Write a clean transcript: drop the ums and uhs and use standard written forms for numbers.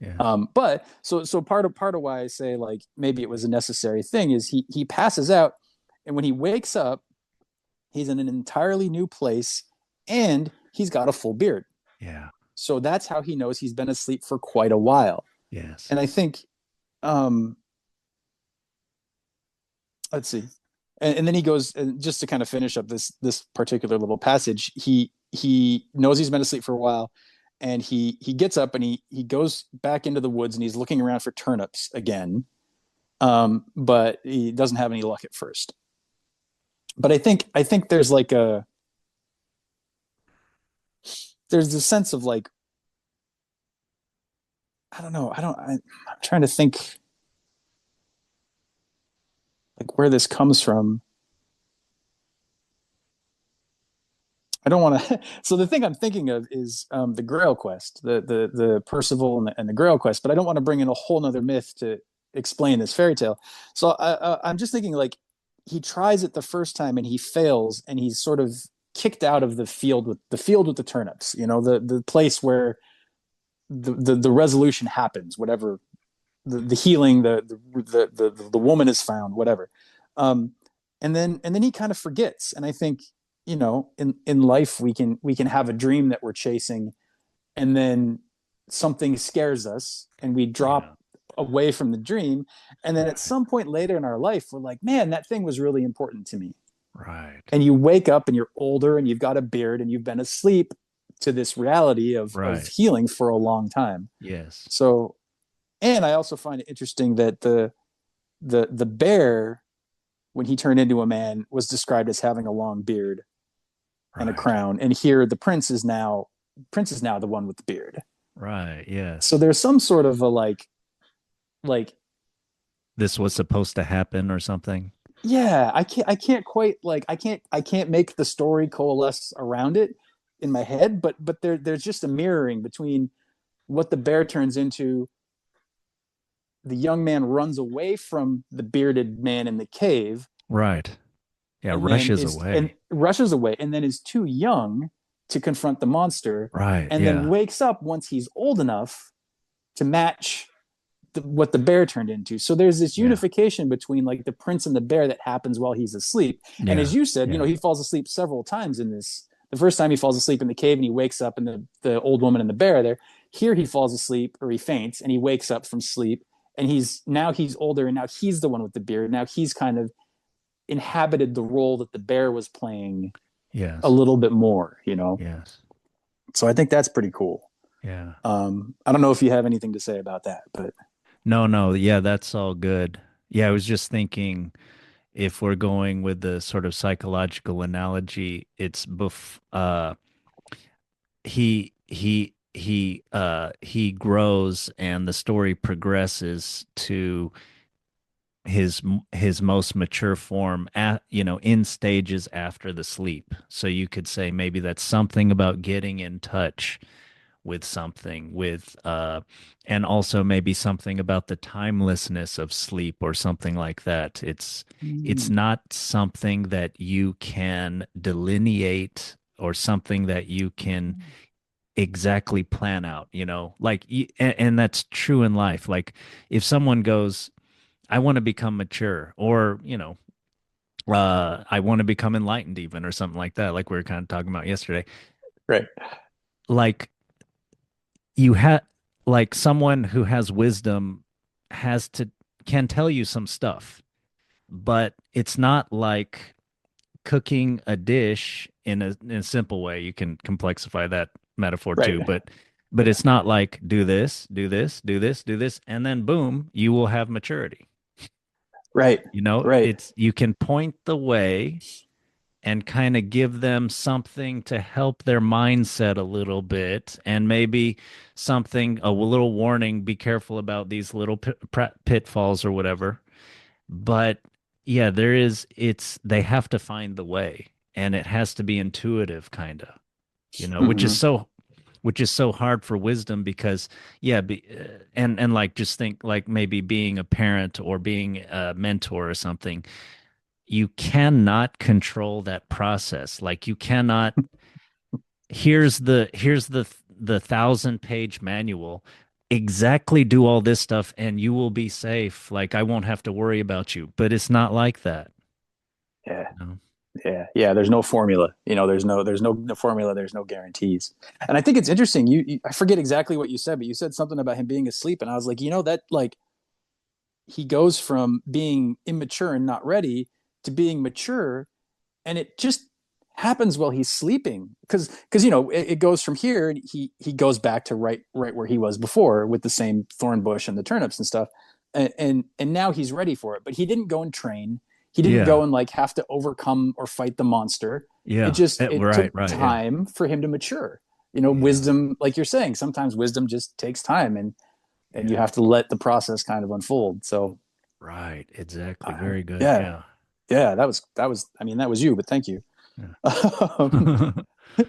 Yeah. But so part of why I say like maybe it was a necessary thing is he passes out, and when he wakes up, he's in an entirely new place, and he's got a full beard. Yeah. So that's how he knows he's been asleep for quite a while. Yes. And I think, um, let's see, and then he goes, and just to kind of finish up this particular little passage. He knows he's been asleep for a while, and he gets up and he goes back into the woods and he's looking around for turnips again. But he doesn't have any luck at first. But I think there's this sense of like, I don't know, I'm trying to think like where this comes from. I don't want to. So the thing I'm thinking of is the Grail quest, the Percival and the Grail quest. But I don't want to bring in a whole nother myth to explain this fairy tale. So I'm just thinking like he tries it the first time and he fails, and he's sort of kicked out of the turnips. You know, the place where the resolution happens, whatever the healing, the woman is found, whatever. Um, and then he kind of forgets. And I think, in life we can have a dream that we're chasing, and then something scares us and we Yeah. drop away from the dream, and then at Right. some point later in our life we're like, man, that thing was really important to me. Right. And you wake up and you're older and you've got a beard and you've been asleep to this reality of Right. healing for a long time. Yes. So, and I also find it interesting that the bear, when he turned into a man, was described as having a long beard and a Right. crown, and here the prince is now the one with the beard. Right. So Yes. there's some sort of a like This was supposed to happen or something. yeah, I can't quite like I can't make the story coalesce around it in my head, but there's just a mirroring between what the bear turns into. The young man runs away from the bearded man in the cave, Right. Yeah. and then Rushes is and away. rushes away, and then is too young to confront the monster, Right. and then Yeah. wakes up once he's old enough to match what the bear turned into. So there's this Yeah. unification between like the prince and the bear that happens while he's asleep. And as Yeah. you said, Yeah. he falls asleep several times in this. The first time he falls asleep in the cave and he wakes up, and the old woman and the bear are there. Here he falls asleep, or he faints and he wakes up from sleep, and he's older, and now he's the one with the beard. Now he's kind of inhabited the role that the bear was playing a Yes. little bit more. Yes. So I think that's pretty cool. Yeah. I don't know if you have anything to say about that, but No, no. Yeah, that's all good. Yeah, I was just thinking if we're going with the sort of psychological analogy, it's he grows and the story progresses to his most mature form in stages after the sleep. So you could say maybe that's something about getting in touch with something with and also maybe something about the timelessness of sleep or something like that. It's mm, not something that you can delineate or something that you can exactly plan out, like and that's true in life. Like if someone goes, I want to become mature, or I want to become enlightened even, or something like that, like we were kind of talking about yesterday. right. Like you have like someone who has wisdom has to can tell you some stuff, but it's not like cooking a dish in a simple way. You can complexify that metaphor Right. too, but Yeah. it's not like do this, do this, do this, do this, and then boom, you will have maturity. Right. Right. It's you can point the way and kind of give them something to help their mindset a little bit, and maybe something, a little warning, be careful about these little pitfalls or whatever. But yeah, they have to find the way, and it has to be intuitive kind of, Hmm. which is so hard for wisdom because and like just think like maybe being a parent or being a mentor or something, you cannot control that process. Like you cannot, here's the 1,000-page manual. exactly do all this stuff and you will be safe. Like I won't have to worry about you. But it's not like that. Yeah. You know? Yeah. There's no formula. There's no formula. There's no guarantees. And I think it's interesting. I forget exactly what you said, but you said something about him being asleep, and I was like, that like he goes from being immature and not ready to being mature, and it just happens while he's sleeping because it goes from here and he goes back to right where he was before with the same thorn bush and the turnips and stuff, and now he's ready for it, but he didn't go and train. He didn't Yeah. go and like have to overcome or fight the monster. it Yeah. just it Right, took right. Yeah. time for him to mature. Yeah. Wisdom, like you're saying, sometimes wisdom just takes time, and you Yeah. have to let the process kind of unfold. So Right. Exactly. Very good. yeah, Yeah. yeah, that was I mean, that was you, but thank you. um, Yeah.